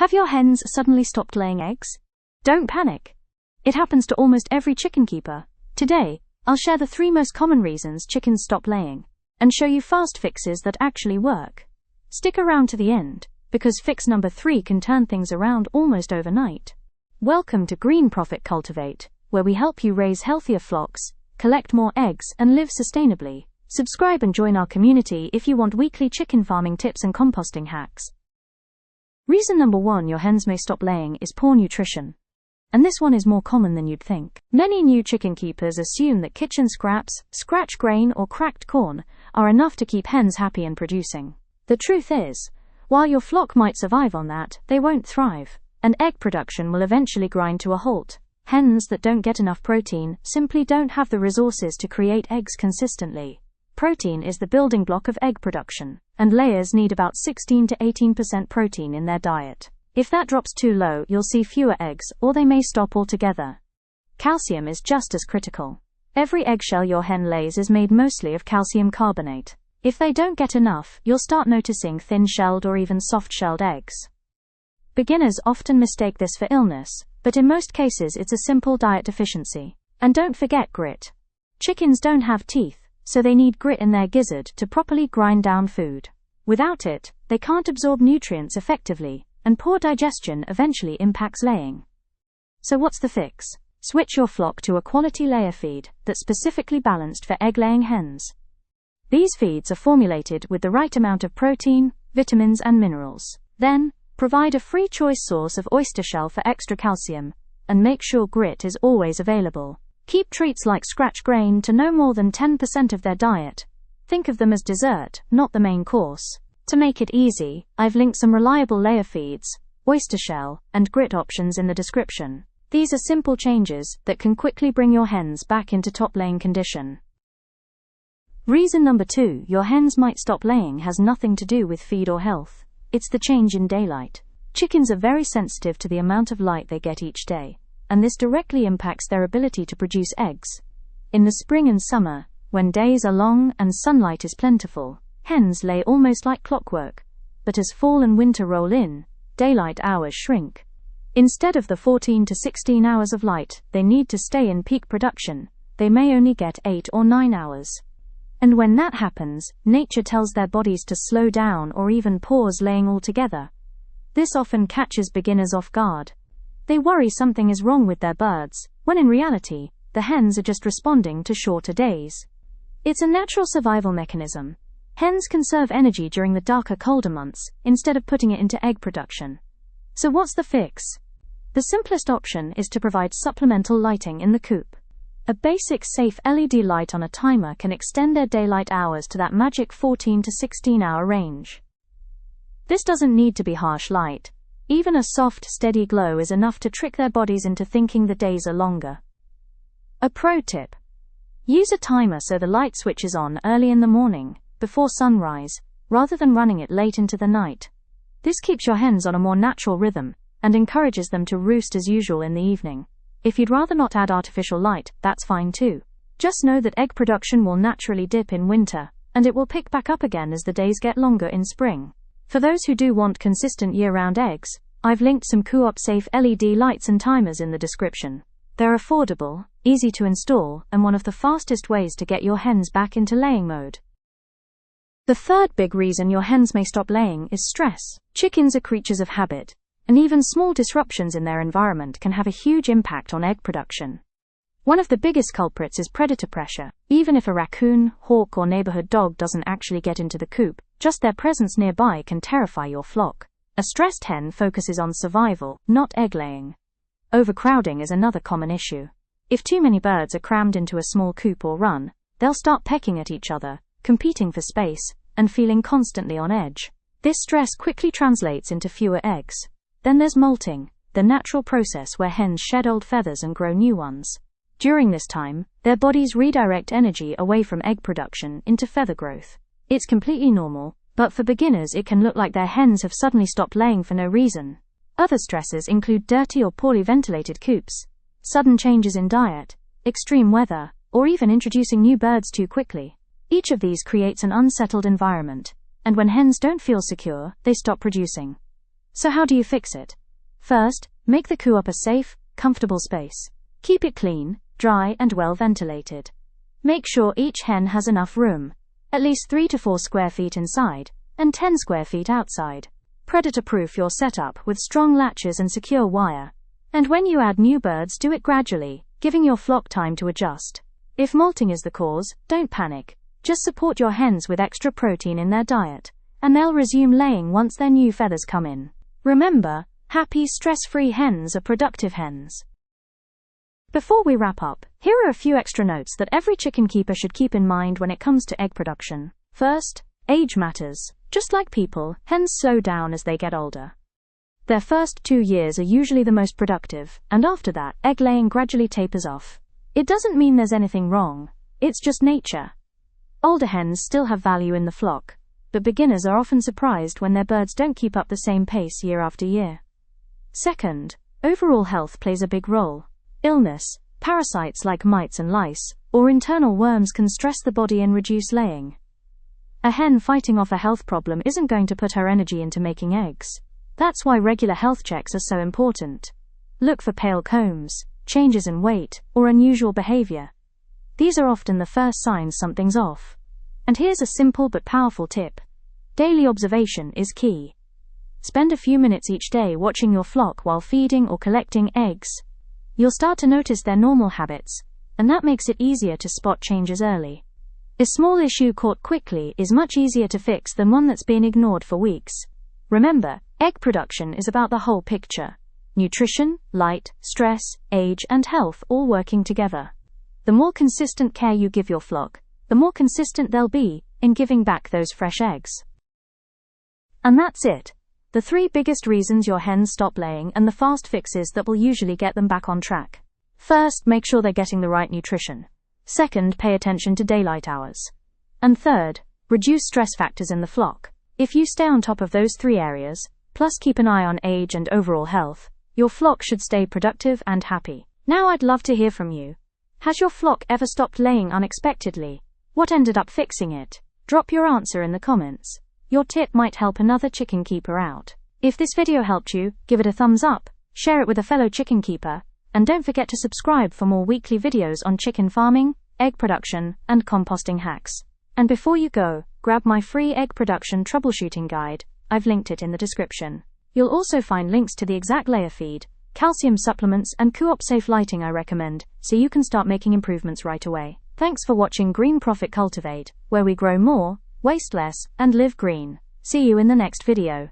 Have your hens suddenly stopped laying eggs? Don't panic. It happens to almost every chicken keeper. Today, I'll share the 3 most common reasons chickens stop laying, and show you fast fixes that actually work. Stick around to the end, because fix number 3 can turn things around almost overnight. Welcome to Green Profit Cultivate, where we help you raise healthier flocks, collect more eggs, and live sustainably. Subscribe and join our community if you want weekly chicken farming tips and composting hacks. Reason number 1 your hens may stop laying is poor nutrition. And this one is more common than you'd think. Many new chicken keepers assume that kitchen scraps, scratch grain, or cracked corn are enough to keep hens happy and producing. The truth is, while your flock might survive on that, they won't thrive, and egg production will eventually grind to a halt. Hens that don't get enough protein simply don't have the resources to create eggs consistently. Protein is the building block of egg production, and layers need about 16 to 18% protein in their diet. If that drops too low, you'll see fewer eggs, or they may stop altogether. Calcium is just as critical. Every eggshell your hen lays is made mostly of calcium carbonate. If they don't get enough, you'll start noticing thin-shelled or even soft-shelled eggs. Beginners often mistake this for illness, but in most cases it's a simple diet deficiency. And don't forget grit. Chickens don't have teeth, so they need grit in their gizzard to properly grind down food. Without it, they can't absorb nutrients effectively, and poor digestion eventually impacts laying. So what's the fix? Switch your flock to a quality layer feed that's specifically balanced for egg-laying hens. These feeds are formulated with the right amount of protein, vitamins, and minerals. Then, provide a free choice source of oyster shell for extra calcium, and make sure grit is always available. Keep treats like scratch grain to no more than 10% of their diet. Think of them as dessert, not the main course. To make it easy, I've linked some reliable layer feeds, oyster shell, and grit options in the description. These are simple changes that can quickly bring your hens back into top-laying condition. Reason number 2 your hens might stop laying has nothing to do with feed or health. It's the change in daylight. Chickens are very sensitive to the amount of light they get each day, and this directly impacts their ability to produce eggs. In the spring and summer, when days are long and sunlight is plentiful, hens lay almost like clockwork. But as fall and winter roll in, daylight hours shrink. Instead of the 14 to 16 hours of light they need to stay in peak production, they may only get 8 or 9 hours. And when that happens, nature tells their bodies to slow down or even pause laying altogether. This often catches beginners off guard. They worry something is wrong with their birds, when in reality, the hens are just responding to shorter days. It's a natural survival mechanism. Hens conserve energy during the darker, colder months, instead of putting it into egg production. So what's the fix? The simplest option is to provide supplemental lighting in the coop. A basic safe LED light on a timer can extend their daylight hours to that magic 14 to 16 hour range. This doesn't need to be harsh light. Even a soft, steady glow is enough to trick their bodies into thinking the days are longer. A pro tip. Use a timer so the light switches on early in the morning, before sunrise, rather than running it late into the night. This keeps your hens on a more natural rhythm, and encourages them to roost as usual in the evening. If you'd rather not add artificial light, that's fine too. Just know that egg production will naturally dip in winter, and it will pick back up again as the days get longer in spring. For those who do want consistent year-round eggs, I've linked some co-op-safe LED lights and timers in the description. They're affordable, easy to install, and one of the fastest ways to get your hens back into laying mode. The third big reason your hens may stop laying is stress. Chickens are creatures of habit, and even small disruptions in their environment can have a huge impact on egg production. One of the biggest culprits is predator pressure. Even if a raccoon, hawk, or neighborhood dog doesn't actually get into the coop, just their presence nearby can terrify your flock. A stressed hen focuses on survival, not egg laying. Overcrowding is another common issue. If too many birds are crammed into a small coop or run, they'll start pecking at each other, competing for space, and feeling constantly on edge. This stress quickly translates into fewer eggs. Then there's molting, the natural process where hens shed old feathers and grow new ones. During this time, their bodies redirect energy away from egg production into feather growth. It's completely normal, but for beginners it can look like their hens have suddenly stopped laying for no reason. Other stresses include dirty or poorly ventilated coops, sudden changes in diet, extreme weather, or even introducing new birds too quickly. Each of these creates an unsettled environment, and when hens don't feel secure, they stop producing. So how do you fix it? First, make the coop a safe, comfortable space. Keep it clean, dry, and well ventilated. Make sure each hen has enough room, at least 3 to 4 square feet inside, and 10 square feet outside. Predator-proof your setup with strong latches and secure wire. And when you add new birds, do it gradually, giving your flock time to adjust. If molting is the cause, don't panic. Just support your hens with extra protein in their diet, and they'll resume laying once their new feathers come in. Remember, happy, stress-free hens are productive hens. Before we wrap up, here are a few extra notes that every chicken keeper should keep in mind when it comes to egg production. First, age matters. Just like people, hens slow down as they get older. Their first 2 years are usually the most productive, and after that, egg laying gradually tapers off. It doesn't mean there's anything wrong, it's just nature. Older hens still have value in the flock, but beginners are often surprised when their birds don't keep up the same pace year after year. Second, overall health plays a big role. Illness, parasites like mites and lice, or internal worms can stress the body and reduce laying. A hen fighting off a health problem isn't going to put her energy into making eggs. That's why regular health checks are so important. Look for pale combs, changes in weight, or unusual behavior. These are often the first signs something's off. And here's a simple but powerful tip. Daily observation is key. Spend a few minutes each day watching your flock while feeding or collecting eggs. You'll start to notice their normal habits, and that makes it easier to spot changes early. A small issue caught quickly is much easier to fix than one that's been ignored for weeks. Remember, egg production is about the whole picture. Nutrition, light, stress, age, and health all working together. The more consistent care you give your flock, the more consistent they'll be in giving back those fresh eggs. And that's it. The 3 biggest reasons your hens stop laying and the fast fixes that will usually get them back on track. First, make sure they're getting the right nutrition. Second, pay attention to daylight hours. And third, reduce stress factors in the flock. If you stay on top of those 3 areas, plus keep an eye on age and overall health, your flock should stay productive and happy. Now I'd love to hear from you. Has your flock ever stopped laying unexpectedly? What ended up fixing it? Drop your answer in the comments. Your tip might help another chicken keeper out. If this video helped you, give it a thumbs up, share it with a fellow chicken keeper, and don't forget to subscribe for more weekly videos on chicken farming, egg production, and composting hacks. And before you go, grab my free egg production troubleshooting guide. I've linked it in the description. You'll also find links to the exact layer feed, calcium supplements, and coop safe lighting I recommend, so you can start making improvements right away. Thanks for watching Green Profit Cultivate, where we grow more, waste less, and live green. See you in the next video.